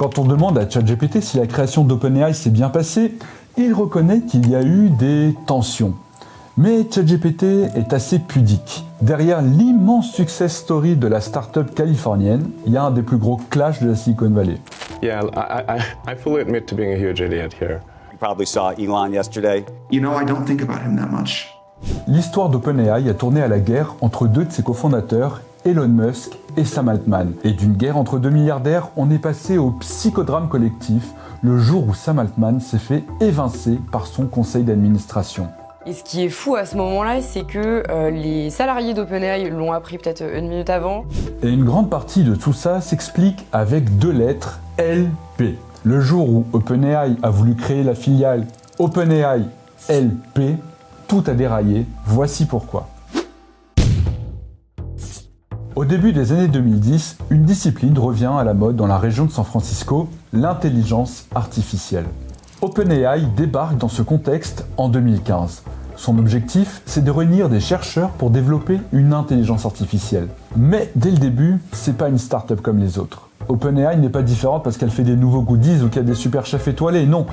Quand on demande à ChatGPT si la création d'OpenAI s'est bien passée, il reconnaît qu'il y a eu des tensions. Mais ChatGPT est assez pudique. Derrière l'immense success story de la start-up californienne, il y a un des plus gros clashs de la Silicon Valley. Yeah, I fully admit to being a huge idiot here. You probably saw Elon yesterday. You know, I don't think about him that much. L'histoire d'OpenAI a tourné à la guerre entre deux de ses cofondateurs, Elon Musk et Sam Altman. Et d'une guerre entre deux milliardaires, on est passé au psychodrame collectif le jour où Sam Altman s'est fait évincer par son conseil d'administration. Et ce qui est fou à ce moment-là, c'est que les salariés d'OpenAI l'ont appris peut-être une minute avant. Et une grande partie de tout ça s'explique avec deux lettres, LP. Le jour où OpenAI a voulu créer la filiale OpenAI LP, tout a déraillé, voici pourquoi. Au début des années 2010, une discipline revient à la mode dans la région de San Francisco, l'intelligence artificielle. OpenAI débarque dans ce contexte en 2015. Son objectif, c'est de réunir des chercheurs pour développer une intelligence artificielle. Mais dès le début, c'est pas une start-up comme les autres. OpenAI n'est pas différente parce qu'elle fait des nouveaux goodies ou qu'il y a des super chefs étoilés, non.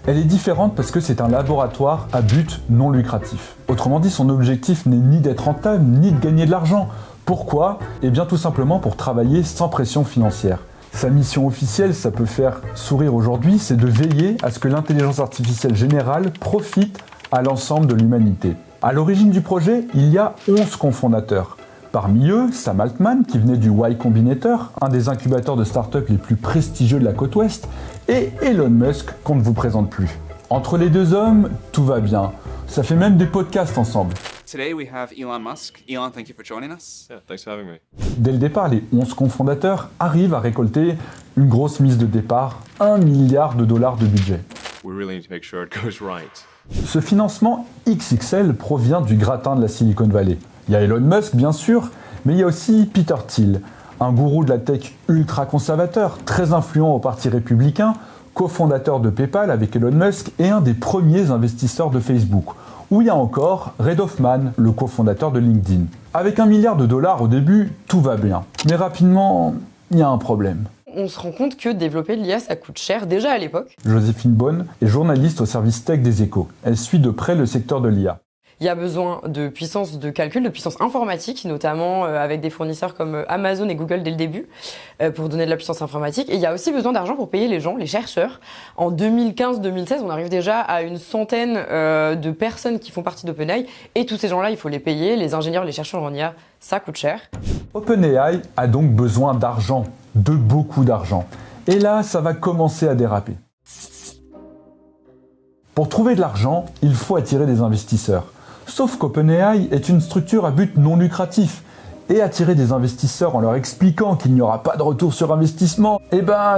Elle est différente parce que c'est un laboratoire à but non lucratif. Autrement dit, son objectif n'est ni d'être rentable, ni de gagner de l'argent. Pourquoi ? Eh bien tout simplement pour travailler sans pression financière. Sa mission officielle, ça peut faire sourire aujourd'hui, c'est de veiller à ce que l'intelligence artificielle générale profite à l'ensemble de l'humanité. À l'origine du projet, il y a 11 cofondateurs. Parmi eux, Sam Altman, qui venait du Y Combinator, un des incubateurs de start-up les plus prestigieux de la côte ouest, et Elon Musk, qu'on ne vous présente plus. Entre les deux hommes, tout va bien. Ça fait même des podcasts ensemble. Today we have Elon Musk. Elon, thank you for joining us. Yeah, thanks for having me. Dès le départ, les 11 cofondateurs arrivent à récolter une grosse mise de départ, $1 milliard de budget. We really need to make sure it goes right. Ce financement XXL provient du gratin de la Silicon Valley. Il y a Elon Musk, bien sûr, mais il y a aussi Peter Thiel, un gourou de la tech ultra conservateur, très influent au Parti républicain, cofondateur de PayPal avec Elon Musk et un des premiers investisseurs de Facebook. Ou il y a encore Reid Hoffman, le cofondateur de LinkedIn. Avec $1 milliard au début, tout va bien. Mais rapidement, il y a un problème. On se rend compte que développer de l'IA, ça coûte cher, déjà à l'époque. Joséphine Bonne est journaliste au service tech des Échos. Elle suit de près le secteur de l'IA. Il y a besoin de puissance de calcul, de puissance informatique, notamment avec des fournisseurs comme Amazon et Google dès le début, pour donner de la puissance informatique. Et il y a aussi besoin d'argent pour payer les gens, les chercheurs. En 2015-2016, on arrive déjà à une centaine de personnes qui font partie d'OpenAI. Et tous ces gens-là, il faut les payer. Les ingénieurs, les chercheurs en IA, ça coûte cher. OpenAI a donc besoin d'argent, de beaucoup d'argent. Et là, ça va commencer à déraper. Pour trouver de l'argent, il faut attirer des investisseurs. Sauf qu'OpenAI est une structure à but non lucratif. Et attirer des investisseurs en leur expliquant qu'il n'y aura pas de retour sur investissement,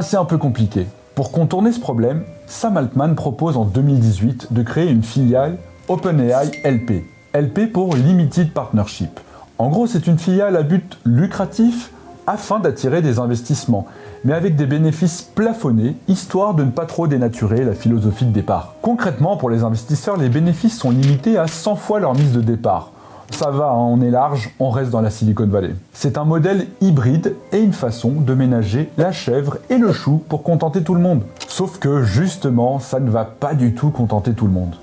c'est un peu compliqué. Pour contourner ce problème, Sam Altman propose en 2018 de créer une filiale OpenAI LP. LP pour Limited Partnership. En gros, c'est une filiale à but lucratif afin d'attirer des investissements, mais avec des bénéfices plafonnés, histoire de ne pas trop dénaturer la philosophie de départ. Concrètement, pour les investisseurs, les bénéfices sont limités à 100 fois leur mise de départ. Ça va, on est large, on reste dans la Silicon Valley. C'est un modèle hybride et une façon de ménager la chèvre et le chou pour contenter tout le monde. Sauf que justement, ça ne va pas du tout contenter tout le monde.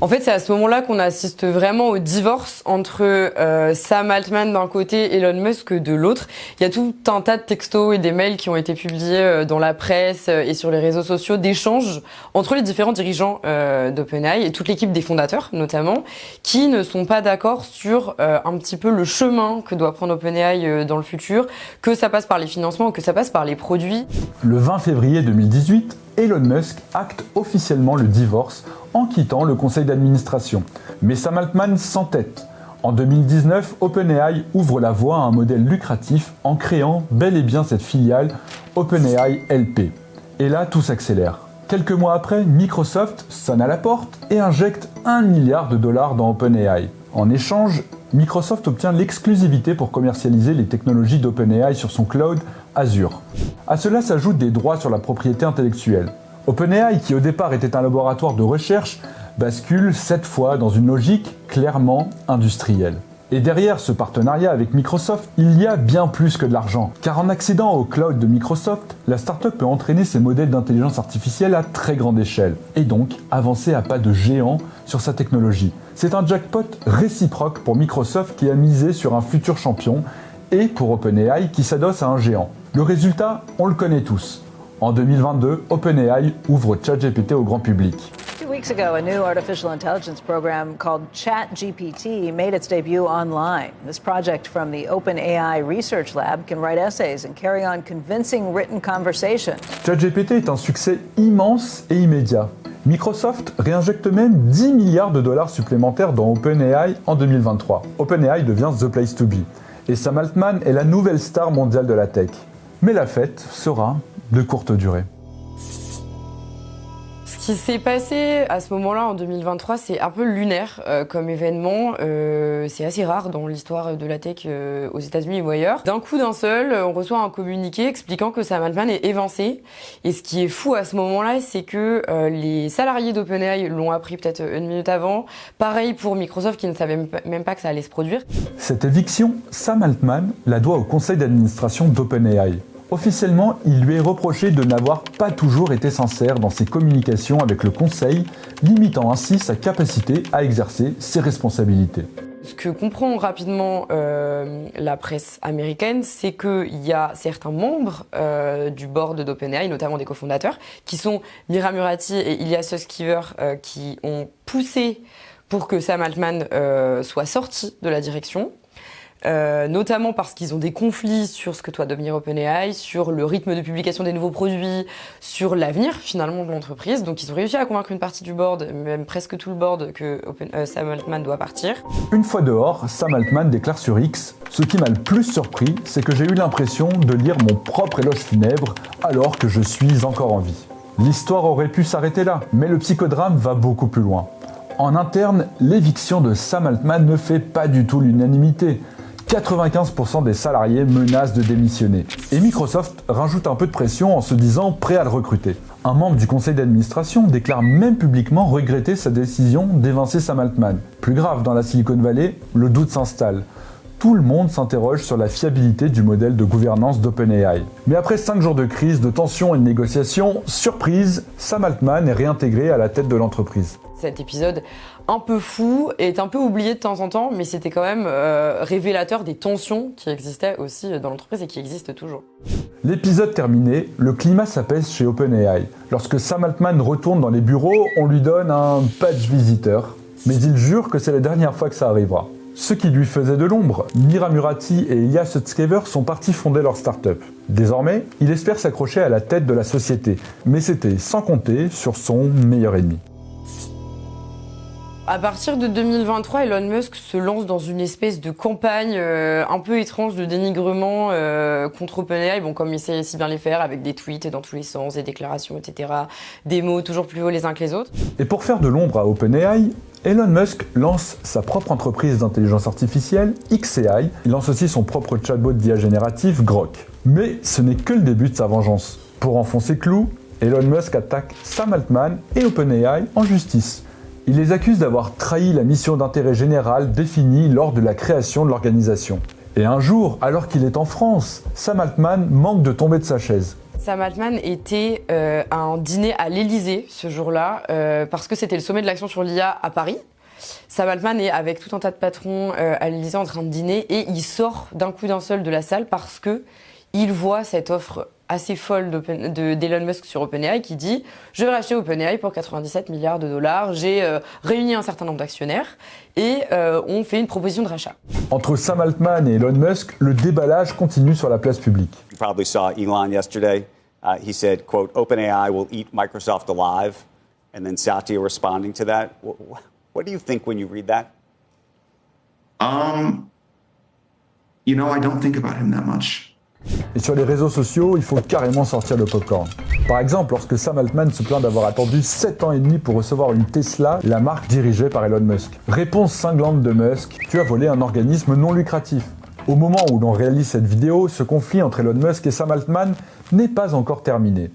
En fait, c'est à ce moment-là qu'on assiste vraiment au divorce entre Sam Altman d'un côté et Elon Musk de l'autre. Il y a tout un tas de textos et des mails qui ont été publiés dans la presse et sur les réseaux sociaux d'échanges entre les différents dirigeants d'OpenAI et toute l'équipe des fondateurs notamment, qui ne sont pas d'accord sur un petit peu le chemin que doit prendre OpenAI dans le futur, que ça passe par les financements ou que ça passe par les produits. Le 20 février 2018, Elon Musk acte officiellement le divorce en quittant le conseil d'administration. Mais Sam Altman s'entête. En 2019, OpenAI ouvre la voie à un modèle lucratif en créant bel et bien cette filiale OpenAI LP. Et là, tout s'accélère. Quelques mois après, Microsoft sonne à la porte et injecte $1 milliard dans OpenAI. En échange, Microsoft obtient l'exclusivité pour commercialiser les technologies d'OpenAI sur son cloud Azure. À cela s'ajoutent des droits sur la propriété intellectuelle. OpenAI, qui au départ était un laboratoire de recherche, bascule cette fois dans une logique clairement industrielle. Et derrière ce partenariat avec Microsoft, il y a bien plus que de l'argent. Car en accédant au cloud de Microsoft, la startup peut entraîner ses modèles d'intelligence artificielle à très grande échelle, et donc avancer à pas de géant sur sa technologie. C'est un jackpot réciproque pour Microsoft qui a misé sur un futur champion, et pour OpenAI qui s'adosse à un géant. Le résultat, on le connaît tous. En 2022, OpenAI ouvre ChatGPT au grand public. 2 weeks ago, a new artificial intelligence program called ChatGPT made its debut online. This project from the OpenAI Research Lab can write essays and carry on convincing written conversation. ChatGPT est un succès immense et immédiat. Microsoft réinjecte même 10 milliards de dollars supplémentaires dans OpenAI en 2023. OpenAI devient the place to be. Et Sam Altman est la nouvelle star mondiale de la tech. Mais la fête sera de courte durée. Ce qui s'est passé à ce moment-là en 2023, c'est un peu lunaire comme événement. C'est assez rare dans l'histoire de la tech aux États-Unis ou ailleurs. D'un coup, d'un seul, on reçoit un communiqué expliquant que Sam Altman est évincé. Et ce qui est fou à ce moment-là, c'est que les salariés d'OpenAI l'ont appris peut-être une minute avant. Pareil pour Microsoft qui ne savait même pas que ça allait se produire. Cette éviction, Sam Altman la doit au conseil d'administration d'OpenAI. Officiellement, il lui est reproché de n'avoir pas toujours été sincère dans ses communications avec le conseil, limitant ainsi sa capacité à exercer ses responsabilités. Ce que comprend rapidement la presse américaine, c'est qu'il y a certains membres du board d'OpenAI, notamment des cofondateurs, qui sont Mira Murati et Ilya Sutskever, qui ont poussé pour que Sam Altman soit sorti de la direction. Notamment parce qu'ils ont des conflits sur ce que doit devenir OpenAI, sur le rythme de publication des nouveaux produits, sur l'avenir finalement de l'entreprise. Donc ils ont réussi à convaincre une partie du board, même presque tout le board, que Sam Altman doit partir. Une fois dehors, Sam Altman déclare sur X « Ce qui m'a le plus surpris, c'est que j'ai eu l'impression de lire mon propre éloge funèbre alors que je suis encore en vie. » L'histoire aurait pu s'arrêter là, mais le psychodrame va beaucoup plus loin. En interne, l'éviction de Sam Altman ne fait pas du tout l'unanimité. 95% des salariés menacent de démissionner. Et Microsoft rajoute un peu de pression en se disant prêt à le recruter. Un membre du conseil d'administration déclare même publiquement regretter sa décision d'évincer Sam Altman. Plus grave, dans la Silicon Valley, le doute s'installe. Tout le monde s'interroge sur la fiabilité du modèle de gouvernance d'OpenAI. Mais après 5 jours de crise, de tensions et de négociations, surprise, Sam Altman est réintégré à la tête de l'entreprise. Cet épisode un peu fou est un peu oublié de temps en temps, mais c'était quand même révélateur des tensions qui existaient aussi dans l'entreprise et qui existent toujours. L'épisode terminé, le climat s'apaise chez OpenAI. Lorsque Sam Altman retourne dans les bureaux, on lui donne un badge visiteur. Mais il jure que c'est la dernière fois que ça arrivera. Ce qui lui faisait de l'ombre, Mira Murati et Ilya Sutskever sont partis fonder leur start-up. Désormais, il espère s'accrocher à la tête de la société, mais c'était sans compter sur son meilleur ennemi. À partir de 2023, Elon Musk se lance dans une espèce de campagne un peu étrange de dénigrement contre OpenAI, bon, comme il sait si bien les faire, avec des tweets dans tous les sens, des déclarations, etc., des mots toujours plus hauts les uns que les autres. Et pour faire de l'ombre à OpenAI, Elon Musk lance sa propre entreprise d'intelligence artificielle, xAI. Il lance aussi son propre chatbot d'IA génératif, Grok. Mais ce n'est que le début de sa vengeance. Pour enfoncer clou, Elon Musk attaque Sam Altman et OpenAI en justice. Il les accuse d'avoir trahi la mission d'intérêt général définie lors de la création de l'organisation. Et un jour, alors qu'il est en France, Sam Altman manque de tomber de sa chaise. Sam Altman était à un dîner à l'Élysée ce jour-là, parce que c'était le sommet de l'action sur l'IA à Paris. Sam Altman est avec tout un tas de patrons à l'Élysée en train de dîner et il sort d'un coup d'un seul de la salle parce que il voit cette offre assez folle d'Elon Musk sur OpenAI qui dit « Je vais racheter OpenAI pour 97 milliards de dollars, j'ai réuni un certain nombre d'actionnaires et on fait une proposition de rachat. » Entre Sam Altman et Elon Musk, le déballage continue sur la place publique. You probably saw Elon yesterday. He said, quote, OpenAI will eat Microsoft alive. And then Satya responding to that. What do you think when you read that? You know, I don't think about him that much. Et sur les réseaux sociaux, il faut carrément sortir le popcorn. Par exemple, lorsque Sam Altman se plaint d'avoir attendu 7 ans et demi pour recevoir une Tesla, la marque dirigée par Elon Musk. Réponse cinglante de Musk, tu as volé un organisme non lucratif. Au moment où l'on réalise cette vidéo, ce conflit entre Elon Musk et Sam Altman n'est pas encore terminé.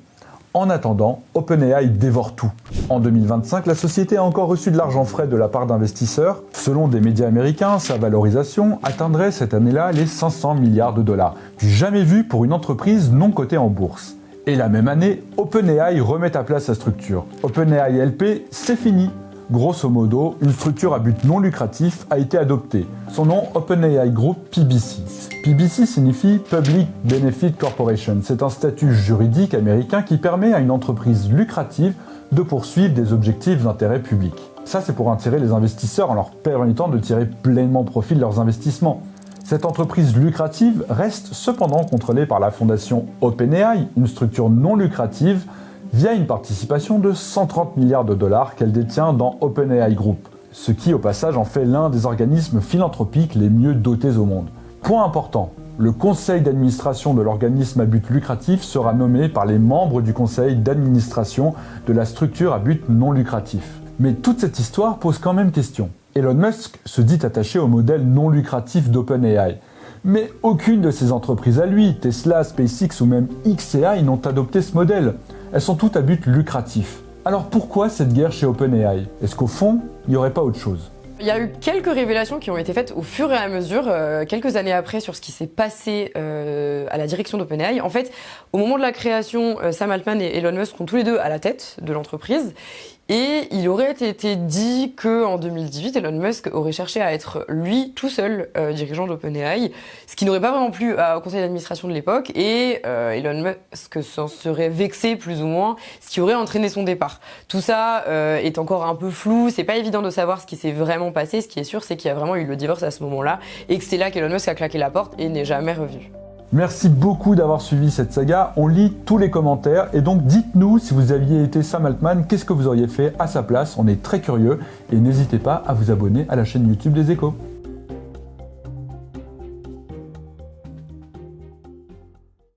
En attendant, OpenAI dévore tout. En 2025, la société a encore reçu de l'argent frais de la part d'investisseurs. Selon des médias américains, sa valorisation atteindrait cette année-là les 500 milliards de dollars, du jamais vu pour une entreprise non cotée en bourse. Et la même année, OpenAI remet à plat sa structure. OpenAI LP, c'est fini. Grosso modo, une structure à but non lucratif a été adoptée. Son nom, OpenAI Group PBC. PBC signifie Public Benefit Corporation. C'est un statut juridique américain qui permet à une entreprise lucrative de poursuivre des objectifs d'intérêt public. Ça, c'est pour attirer les investisseurs en leur permettant de tirer pleinement profit de leurs investissements. Cette entreprise lucrative reste cependant contrôlée par la fondation OpenAI, une structure non lucrative, via une participation de 130 milliards de dollars qu'elle détient dans OpenAI Group, ce qui au passage en fait l'un des organismes philanthropiques les mieux dotés au monde. Point important, le conseil d'administration de l'organisme à but lucratif sera nommé par les membres du conseil d'administration de la structure à but non lucratif. Mais toute cette histoire pose quand même question. Elon Musk se dit attaché au modèle non lucratif d'OpenAI. Mais aucune de ses entreprises à lui, Tesla, SpaceX ou même xAI, n'ont adopté ce modèle. Elles sont toutes à but lucratif. Alors pourquoi cette guerre chez OpenAI? Est-ce qu'au fond, il n'y aurait pas autre chose? Il y a eu quelques révélations qui ont été faites au fur et à mesure, quelques années après, sur ce qui s'est passé à la direction d'OpenAI. En fait, au moment de la création, Sam Altman et Elon Musk sont tous les deux à la tête de l'entreprise. Et il aurait été dit qu'en 2018, Elon Musk aurait cherché à être lui tout seul dirigeant d'OpenAI, ce qui n'aurait pas vraiment plu au conseil d'administration de l'époque, et Elon Musk s'en serait vexé plus ou moins, ce qui aurait entraîné son départ. Tout ça est encore un peu flou, c'est pas évident de savoir ce qui s'est vraiment passé. Ce qui est sûr, c'est qu'il y a vraiment eu le divorce à ce moment-là, et que c'est là qu'Elon Musk a claqué la porte et n'est jamais revenu. Merci beaucoup d'avoir suivi cette saga, on lit tous les commentaires et donc dites-nous si vous aviez été Sam Altman, qu'est-ce que vous auriez fait à sa place, on est très curieux et n'hésitez pas à vous abonner à la chaîne YouTube des Échos.